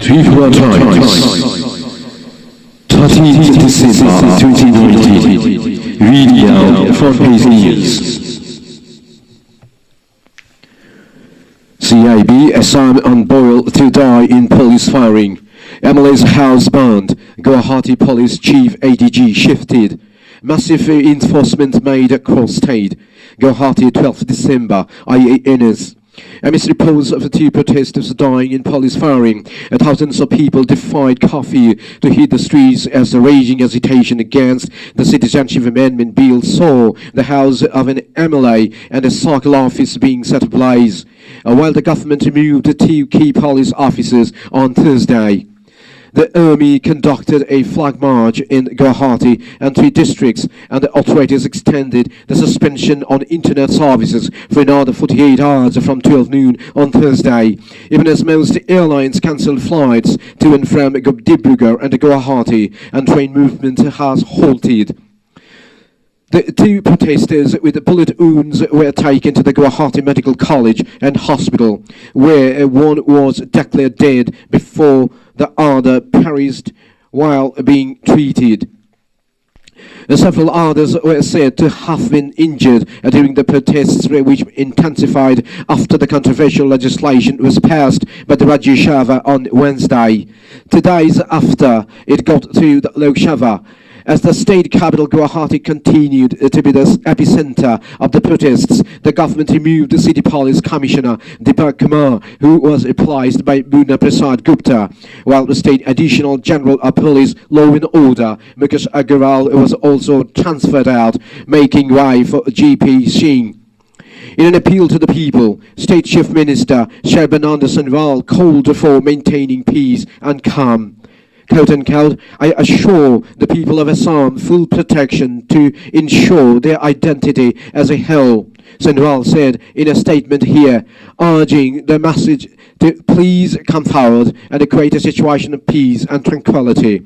Tripura Times, 13th December 2019, reading out front page news. CIB assigned on Boyle to die in police firing. MLA's house burned. Guwahati Police Chief ADG shifted. Massive enforcement made across state. Guwahati 12th December, IANS. Amidst reports of two protesters dying in police firing, thousands of people defied curfew to hit the streets as the raging agitation against the Citizenship Amendment Bill saw the house of an MLA and a circle office being set ablaze, while the government removed two key police officers on Thursday. The army conducted a flag march in Guwahati and three districts, and the authorities extended the suspension on internet services for another 48 hours from 12 noon on Thursday, even as most airlines cancelled flights to and from Dibrugarh and Guwahati, and train movement has halted. The two protesters with bullet wounds were taken to the Guwahati Medical College and Hospital, where one was declared dead before the other perished while being treated. Several others were said to have been injured during the protests, which intensified after the controversial legislation was passed by the Rajya Sabha on Wednesday. 2 days after it got to the Lok Sabha, as the state capital Guwahati continued to be the epicenter of the protests, the government removed the city police commissioner Deepak Kumar, who was replaced by Muna Prasad Gupta, while the state additional general of police law and order Mukesh Agarwal was also transferred out, making way for GP Singh. In an appeal to the people, State Chief Minister Sarbananda Sonowal called for maintaining peace and calm. Quote unquote, I assure the people of Assam full protection to ensure their identity as a whole, Sonowal said in a statement here, urging the message to please come forward and create a situation of peace and tranquility.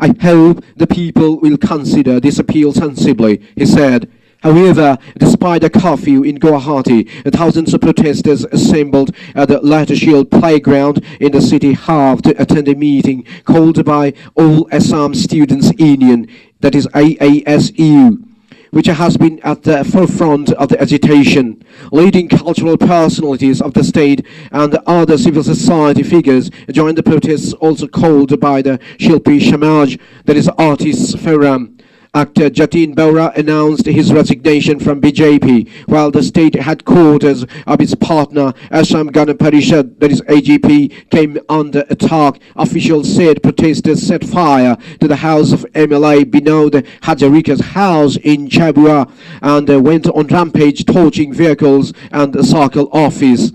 I hope the people will consider this appeal sensibly, he said. However, despite a curfew in Guwahati, thousands of protesters assembled at the Latishil playground in the city half to attend a meeting called by All Assam Students Union, that is AASU, which has been at the forefront of the agitation. Leading cultural personalities of the state and other civil society figures joined the protests, also called by the Shilpi Samaj, that is Artists Forum. Actor Jatin Bora announced his resignation from BJP, while the state headquarters of its partner Assam Gana Parishad, that is AGP, came under attack. Officials said protesters set fire to the house of MLA Binod Hazarika's house in Chabua and went on rampage, torching vehicles and the circle office.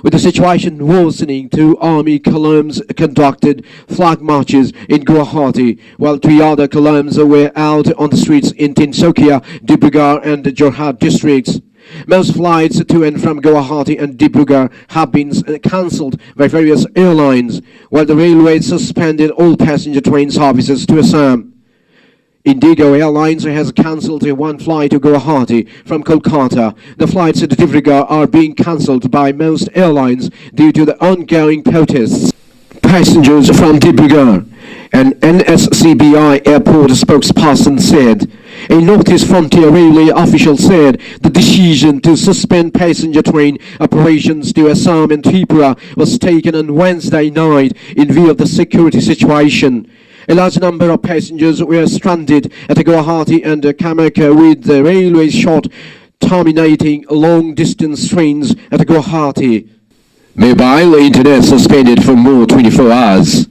With the situation worsening, 2 army columns conducted flag marches in Guwahati, while 3 other columns were out on the streets in Tinsukia, Dibrugarh and the Jorhat districts. Most flights to and from Guwahati and Dibrugarh have been cancelled by various airlines, while the railways suspended all passenger train services to Assam. Indigo Airlines has cancelled 1 flight to Guwahati from Kolkata. The flights to Dibrugarh are being cancelled by most airlines due to the ongoing protests. Passengers from Dibrugarh, an NSCBI airport spokesperson said. A Northeast Frontier Railway official said the decision to suspend passenger train operations to Assam and Tripura was taken on Wednesday night in view of the security situation. A large number of passengers were stranded at Guwahati and Kamaka, with the railway short terminating long-distance trains at Guwahati. Mobile internet suspended for more 24 hours.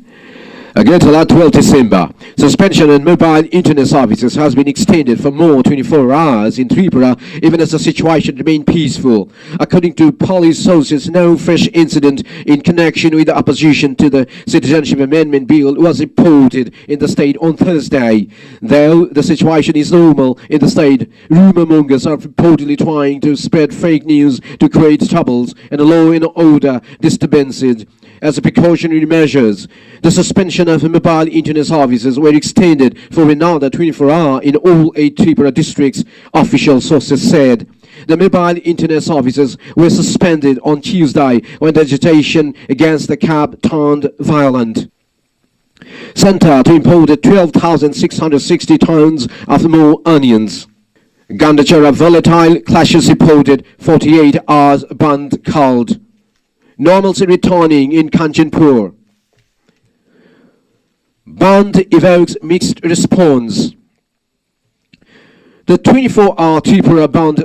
Again, till 12 December, suspension on mobile internet services has been extended for more 24 hours in Tripura, even as the situation remained peaceful. According to police sources, no fresh incident in connection with the opposition to the Citizenship Amendment Bill was reported in the state on Thursday. Though the situation is normal in the state, rumor mongers are reportedly trying to spread fake news to create troubles and law and order disturbances. As precautionary measures, the suspension of mobile internet services were extended for another 24 hours in all 8 Tripura districts, official sources said. The mobile internet services were suspended on Tuesday when the agitation against the cab turned violent. Centre to import 12,660 tons of more onions. Gandachara volatile clashes reported, 48 hours band called. Normalcy returning in Kanchanpur. Band evokes mixed response. The 24-hour Tripura band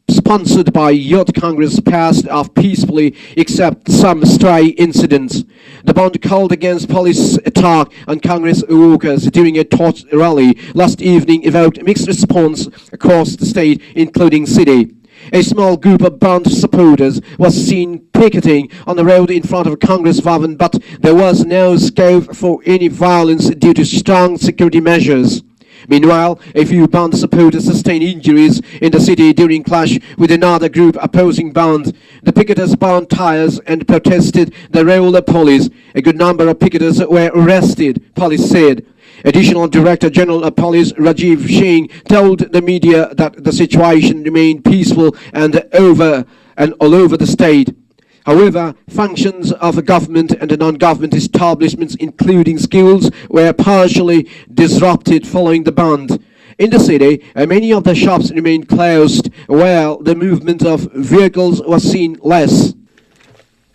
sponsored by Youth Congress passed off peacefully except some stray incidents. The band called against police attack on Congress workers during a torch rally last evening evoked mixed response across the state, including city. A small group of band supporters was seen picketing on the road in front of Congress Bhavan, but there was no scope for any violence due to strong security measures. Meanwhile, a few band supporters sustained injuries in the city during clash with another group opposing band. The picketers burned tires and protested the role of police. A good number of picketers were arrested, police said. Additional Director General of Police Rajiv Singh told the media that the situation remained peaceful and all over the state. However, functions of the government and the non-government establishments, including schools, were partially disrupted following the band. In the city, many of the shops remained closed, while the movement of vehicles was seen less.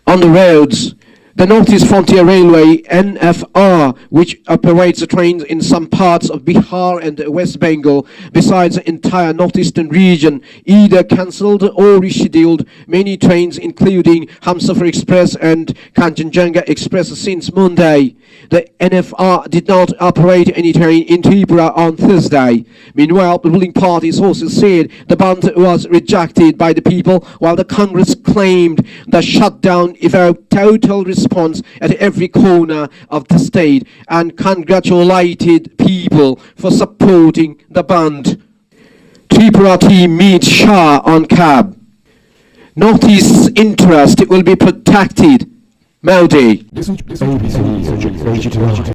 On the roads, the Northeast Frontier Railway, NFR, which operates the trains in some parts of Bihar and West Bengal, besides the entire northeastern region, either cancelled or rescheduled many trains, including Hamsafar Express and Kanchanjunga Express, since Monday. The NFR did not operate any train in Tripura on Thursday. Meanwhile, the ruling party sources said the band was rejected by the people, while the Congress claimed the shutdown evoked total response at every corner of the state and congratulated people for supporting the band. Tripura team meets Shah on cab. Northeast's interest will be protected. Modi.